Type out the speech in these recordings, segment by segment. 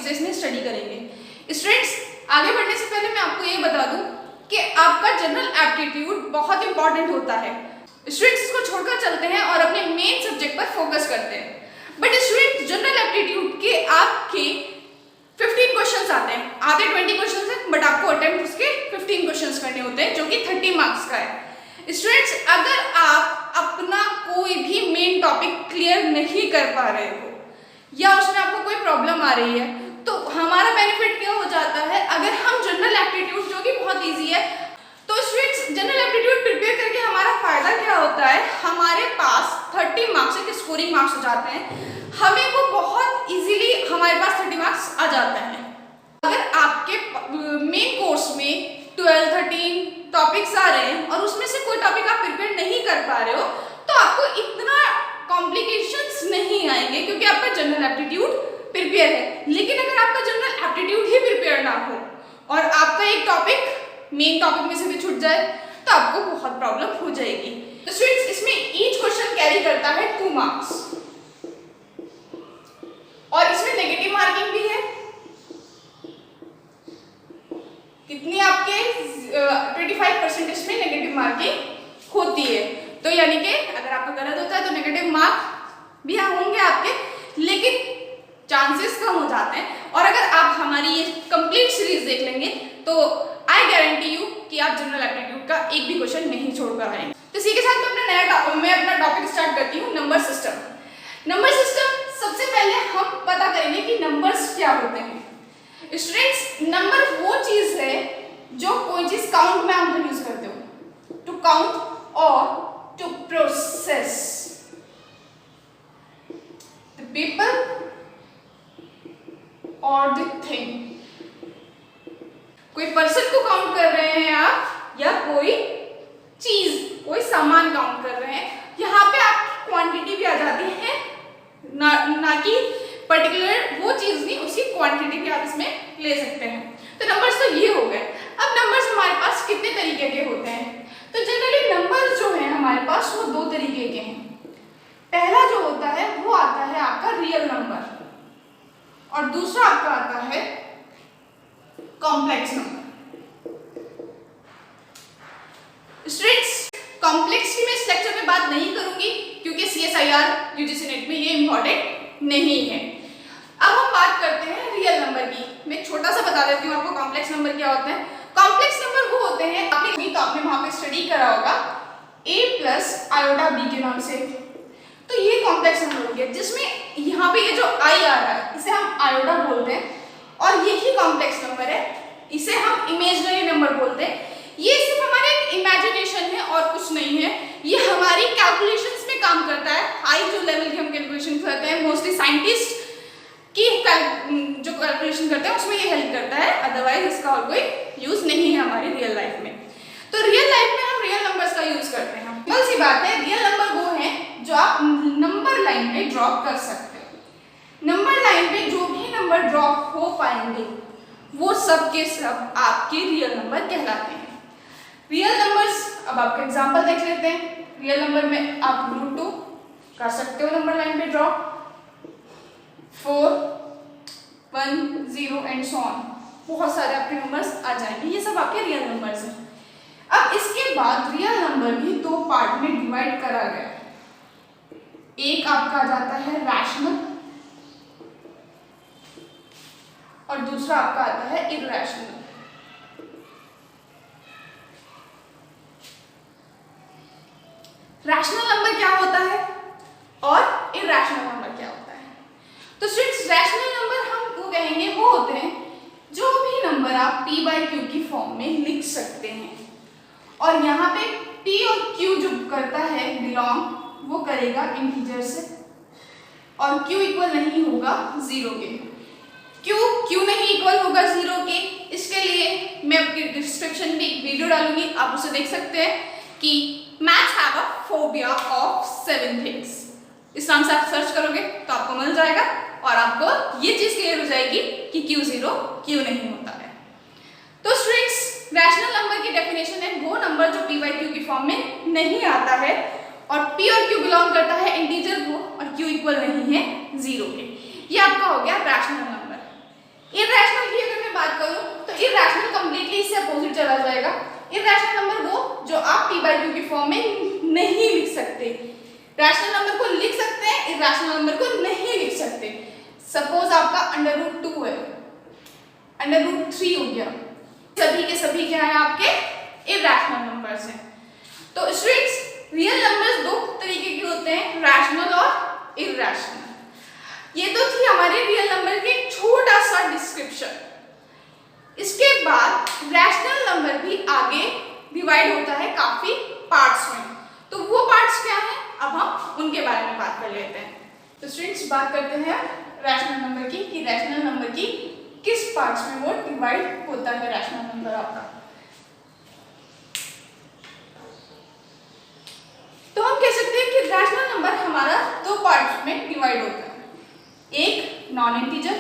Basis में study करेंगे। Students, आगे बढ़ने से पहले मैं आपको ये बता दूं कि आपका जनरल एप्टीट्यूड बहुत इंपॉर्टेंट होता है। स्टूडेंट्स इसको छोड़कर चलते हैं और अपने मेन सब्जेक्ट पर फोकस करते हैं। बट स्टूडेंट्स, जनरल एप्टीट्यूड के आपके 15 क्वेश्चंस आते हैं। आधे 20 क्वेश्चंस हैं, बट आपको अटेम्प्ट उसके 15 क्वेश्चंस करने होते हैं, जो कि 30 मार्क्स का है। स्टूडेंट्स, अगर आप अपना कोई भी मेन टॉपिक क्लियर नहीं कर पा रहे हो या उसमें आपको कोई प्रॉब्लम आ रही है, तो हमारा बेनिफिट क्या हो जाता है, अगर हम जनरल एप्टीट्यूड, जो कि बहुत ईजी है, तो स्टूडेंट्स जनरल एप्टीट्यूड प्रिपेयर करके हमारा फायदा क्या होता है, हमारे पास 30 मार्क्स के स्कोरिंग मार्क्स हो जाते हैं। हमें वो बहुत इजीली हमारे पास 30 मार्क्स आ जाते हैं। अगर आपके मेन कोर्स में 12, 13 टॉपिक्स आ रहे हैं और उसमें से कोई टॉपिक आप प्रिपेयर नहीं कर पा रहे हो, तो आपको इतना कॉम्प्लिकेशंस नहीं आएंगे, क्योंकि आपका जनरल एप्टीट्यूड प्रिपेयर है। लेकिन अगर आपका जनरल एप्टीट्यूड ही प्रिपेयर ना हो और आपका एक टॉपिक मेन टॉपिक में से भी छूट जाए, तो आपको बहुत प्रॉब्लम हो जाएगी। तो स्टूडेंट्स, इसमें ईच क्वेश्चन कैरी करता है 2 मार्क्स और इसमें नेगेटिव मार्किंग भी है। कितनी आपके 25% इसमें नेगेटिव मार्किंग होती है। तो यानी कि अगर आपका गलत होता है तो नेगेटिव मार्क भी होंगे आपके, लेकिन चांसेस कम हो जाते हैं। और अगर आप हमारी ये कंप्लीट सीरीज देख लेंगे तो आई गारंटी यू कि आप जनरल एप्टीट्यूड का एक भी क्वेश्चन नहीं छोड़ कर आएंगे। तो इसी के साथ मैं अपना टॉपिक स्टार्ट करती हूँ, नंबर सिस्टम। नंबर सिस्टम, सबसे पहले हम पता करेंगे कि नंबर्स क्या होते हैं। स्टूडेंट्स, नंबर वो चीज है जो कोई चीज काउंट में आप यूज करते हो, टू काउंट और टू प्रोसेस द पीपल और द थिंग। कोई पर्सन को काउंट कर रहे हैं आप या कोई चीज, कोई सामान काउंट कर रहे हैं, यहाँ पे आपकी क्वांटिटी भी आ जाती है, ना कि पर्टिकुलर वो चीज नहीं, उसकी क्वांटिटी भी आप इसमें ले सकते हैं। तो नंबर्स तो ये हो गए। अब नंबर्स हमारे पास कितने तरीके के होते हैं? तो जनरली नंबर्स जो है हमारे पास वो 2 तरीके के हैं। पहला जो होता है वो आता है आपका रियल नंबर और दूसरा आपका आता है कॉम्प्लेक्स नंबर। स्टूडेंट्स, कॉम्प्लेक्स की मैं इस लेक्चर में बात नहीं करूंगी, क्योंकि CSIR UGC नेट में ये इंपॉर्टेंट नहीं है। अब हम बात करते हैं रियल नंबर की। मैं छोटा सा बता देती हूँ आपको कॉम्प्लेक्स नंबर क्या होते हैं। कॉम्प्लेक्स नंबर वो होते हैं, आपने वहां पे स्टडी करा होगा a प्लस आयोटा b के नाम से। तो ये कॉम्प्लेक्स नंबर हो गया, जिसमें यहाँ पे ये जो i आ रहा है इसे हम आयोटा बोलते हैं, और यही कॉम्प्लेक्स नंबर है, इसे हम इमेजिनरी नंबर बोलते हैं। ये सिर्फ हमारे एक इमेजिनेशन है और कुछ नहीं है, ये हमारी कैलकुलेशंस में काम करता है। हाई जो लेवल की हम कैलकुलेशन करते हैं, मोस्टली साइंटिस्ट की जो कैलकुलेशन करते हैं उसमें ये हेल्प करता है, अदरवाइज इसका और कोई यूज नहीं है हमारी रियल लाइफ में। तो रियल लाइफ में हम रियल नंबर्स का यूज करते हैं। सिंपल सी बात है, रियल नंबर वो है जो आप नंबर लाइन पे ड्रॉप कर सकते हो। नंबर लाइन पे जो भी नंबर ड्रॉप हो पाएंगे वो सब के सब आपके रियल नंबर कहलाते हैं। रियल नंबर्स, अब आपका एग्जांपल देख लेते हैं। रियल नंबर में आप √2 कर सकते हो नंबर लाइन पे ड्रॉप, 4, 1, 0 एंड सो ऑन। बहुत सारे आपके नंबर्स आ जाएंगे, ये सब आपके रियल नंबर्स हैं। अब इसके बाद रियल नंबर भी 2 पार्ट में डिवाइड करा गया। एक आपका आ जाता है रैशनल और दूसरा आपका आता है इरैशनल। रैशनल नंबर क्या होता है और इरैशनल नंबर क्या होता है? तो स्टूडेंट्स, रैशनल नंबर हम वो कहेंगे वो होते हैं जो भी नंबर आप p/q की फॉर्म में लिख सकते हैं, और यहाँ पे p और q जो करता है बिलोंग, वो करेगा इंटीजर से, और q इक्वल नहीं होगा 0 के। q नहीं इक्वल होगा 0 के, इसके लिए मैं आपकी डिस्क्रिप्शन में एक वीडियो डालूंगी, आप उसे देख सकते हैं कि maths have a phobia of 7 things. इस नाम से आप सर्च करोगे तो आपको मिल जाएगा और आपको ये चीज क्लियर हो जाएगी कि q0 q नहीं होता है। तो स्टूडेंट्स, रैशनल नंबर की डेफिनेशन है वो नंबर जो p/q की फॉर्म में नहीं आता है, और p और q बिलोंग करता है इंटीजर को, और q इक्वल नहीं है 0 के। ये आपका हो गया रैशनल नंबर। √2 है, √3 हो गया, सभी के सभी क्या है आपके इरेशनल नंबर्स हैं। तो स्टूडेंट्स रियल नंबर्स दो तरीके के होते हैं, रैशनल और इरेशनल। ये तो थी हमारे रियल नंबर की एक छोटा सा डिस्क्रिप्शन। इसके बाद रैशनल नंबर भी आगे डिवाइड होता है काफी पार्ट्स में, तो वो पार्ट्स क्या हैं अब हम उनके बारे में बात कर लेते हैं। तो स्टूडेंट्स बात करते हैं रैशनल नंबर की कि रैशनल नंबर की किस पार्ट्स में वो डिवाइड होता है रैशनल नंबर आपका। तो हम कह सकते हैं कि रैशनल नंबर हमारा दो पार्ट्स में डिवाइड होता है, एक नॉन इंटीजर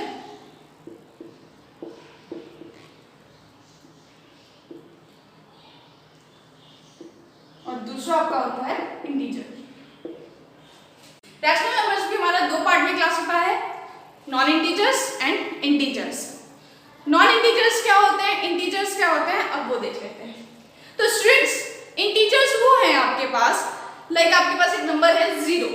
और दूसरा आपका होता है इंटीजर। रैशनल नंबर्स भी हमारा दो पार्ट में क्लासिफाई है, non integers and integers. Non integers क्या होते हैं, इंटीजर्स क्या होते हैं, अब वो देख लेते हैं। तो स्टूडेंट्स इंटीजर्स वो हैं आपके पास, लाइक आपके पास एक नंबर है 0,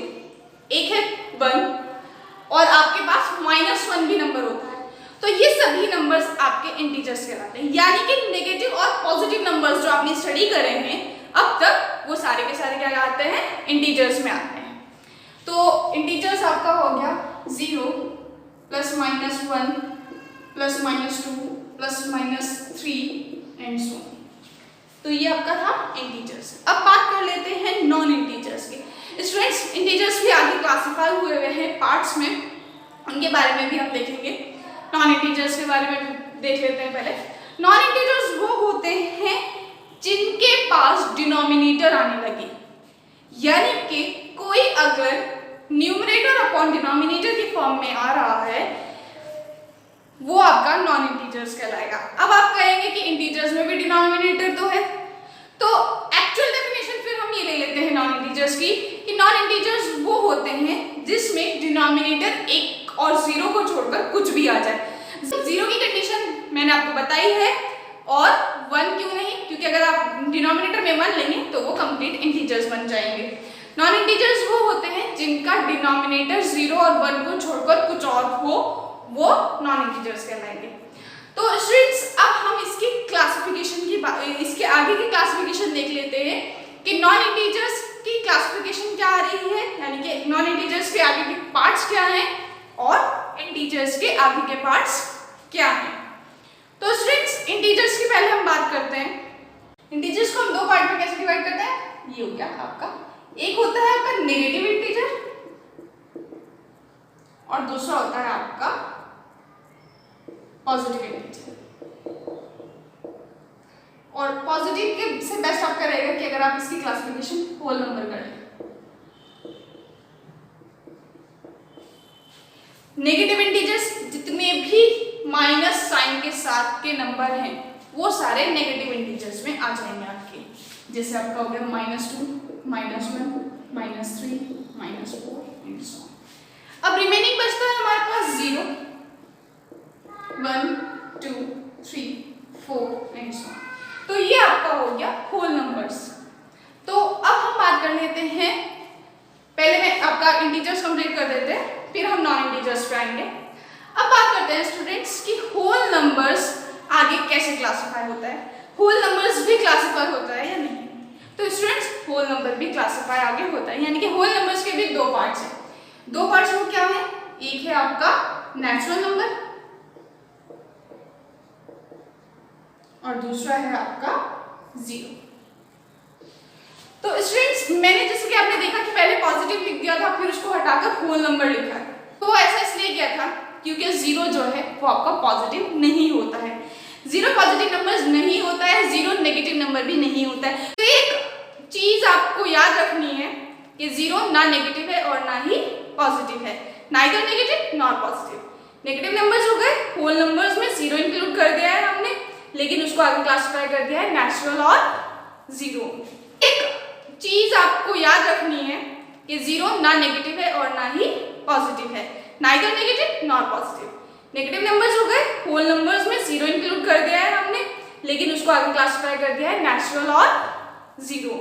एक है 1 और आपके पास -1 भी नंबर होता है। तो ये सभी नंबर्स आपके इंटीजर्स कहलाते हैं, यानी कि नेगेटिव और पॉजिटिव नंबर्स जो आपने स्टडी करे हैं अब तक, वो सारे के सारे क्या आते हैं, इंटीजर्स में आते हैं। तो इंटीजर्स आपका हो गया 0 +, -1 +, -2 +, -3 एंड सो। तो ये आपका था इंटीजर्स। अब बात कर लेते हैं नॉन इंटीजर्स की। स्टूडेंट्स इंटीजर्स भी आगे क्लासिफाई हुए हैं पार्ट्स में, उनके बारे में भी हम देखेंगे। नॉन इंटीजर्स के बारे में देख लेते हैं पहले। नॉन इंटीजर्स वो होते हैं जिनके पास डिनोमिनेटर आने लगे, यानी कि कोई अगर न्यूमरेटर अपॉन डिनोमिनेटर की फॉर्म में आ रहा है वो आपका नॉन इंटीजर्स कहलाएगा। अब आप कहेंगे कि इंटीजर्स में भी डिनोमिनेटर तो है, तो एक्चुअल डेफिनेशन फिर हम ये ले लेते हैं नॉन इंटीजर्स की कि नॉन इंटीजर्स वो होते हैं जिसमें डिनोमिनेटर 1 और 0 को छोड़कर कुछ भी आ जाए। 0 की कंडीशन मैंने आपको बताई है, और 1 क्यों नहीं, क्योंकि अगर आप डिनोमिनेटर में 1 लेंगे तो वो कंप्लीट इंटीजर्स बन जाएंगे। नॉन इंटीजर्स वो होते हैं जिनका डिनोमिनेटर 0 और 1 को छोड़कर कुछ और हो, वो नॉन इंटीजर्स कहलाएंगे। तो स्टूडेंट्स अब हम इसकी क्लासिफिकेशन की इसके आगे की क्लासिफिकेशन देख लेते हैं कि नॉन इंटीजर्स की क्लासिफिकेशन क्या आ रही है, यानी कि नॉन इंटीजर्स के आगे के पार्ट्स क्या हैं और इंटीजर्स के आगे के पार्ट्स क्या हैं। तो स्टूडेंट्स इंटीजर्स की पहले हम बात करते हैं। इंटीजर्स को हम दो पार्ट में कैसे डिवाइड करते हैं, ये हो गया आपका, एक होता है आपका नेगेटिव इंटीजर और दूसरा होता है आपका पॉजिटिव इंटीजर। और पॉजिटिव के से बेस्ट आपका रहेगा कि अगर आप इसकी क्लासिफिकेशन होल नंबर करें। नेगेटिव इंटीजर्स जितने भी माइनस साइन के साथ के नंबर हैं वो सारे नेगेटिव इंटीजर्स में आ जाएंगे आपके, जैसे आपका हो गया -2 -1 -3 -4 एंड सो। अब रिमेनिंग बचता है हमारे पास 0 1 2 3 4 एंड सो। तो ये आपका हो गया होल नंबर्स। तो अब हम बात कर लेते हैं, पहले मैं आपका इंटीजर्स कंप्लीट कर देते हैं, फिर हम नॉन इंटीजर्स पे आएंगे। अब बात करते हैं स्टूडेंट्स कि होल नंबर्स आगे कैसे क्लासिफाई होता है, होल नंबर्स भी क्लासिफाई होता है या नहीं। तो स्टूडेंट्स होल नंबर भी क्लासिफाई आगे होता है, यानी कि होल नंबर्स के भी दो पार्ट्स हैं। दो पार्ट्स वो क्या है, एक है आपका नेचुरल नंबर और दूसरा है आपका 0। तो स्टूडेंट्स मैंने जैसे कि आपने देखा कि पहले पॉजिटिव लिख दिया था, फिर उसको हटाकर होल नंबर लिखा है। तो ऐसा इसलिए किया था क्योंकि 0 जो है वो आपका पॉजिटिव नहीं होता है। 0 पॉजिटिव नंबर नहीं होता है, 0 नेगेटिव नंबर भी नहीं होता है। तो एक चीज आपको याद रखनी है कि 0 ना नेगेटिव है और ना ही पॉजिटिव है, neither negative nor positive. Negative numbers हो गए, होल नंबर्स में 0 इंक्लूड कर दिया है हमने, लेकिन उसको आगे क्लासिफाई कर दिया है नेचुरल और 0। एक चीज आपको याद रखनी है कि 0 ना नेगेटिव है और ना ही पॉजिटिव है, neither negative nor positive. Negative numbers हो गए, होल नंबर्स में 0 इंक्लूड कर दिया है हमने, लेकिन उसको आगे क्लासिफाई कर दिया है नेचुरल और 0।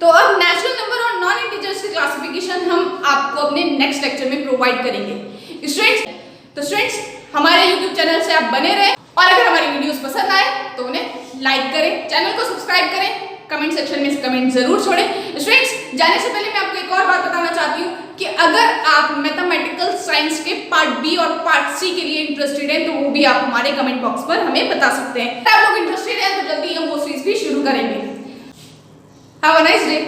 तो अब नेचुरल नंबर और नॉन इंटीजर्स की क्लासिफिकेशन हम आपको अपने नेक्स्ट लेक्चर में प्रोवाइड करेंगे स्टूडेंट्स। तो स्टूडेंट्स हमारे यूट्यूब चैनल से आप बने रहें और अगर हमारी वीडियोस पसंद आए तो उन्हें लाइक करें, चैनल को सब्सक्राइब करें, कमेंट सेक्शन में कमेंट जरूर छोड़ें। स्टूडेंट्स, जाने से पहले मैं आपको एक और बात बताना चाहती हूँ कि अगर आप मैथमेटिकल साइंस के पार्ट बी और पार्ट सी के लिए इंटरेस्टेड हैं तो वो भी आप हमारे कमेंट बॉक्स पर हमें बता सकते हैं। अगर आप लोग इंटरेस्टेड हैं तो जल्दी हम वो सीरीज भी शुरू करेंगे। Have a nice day.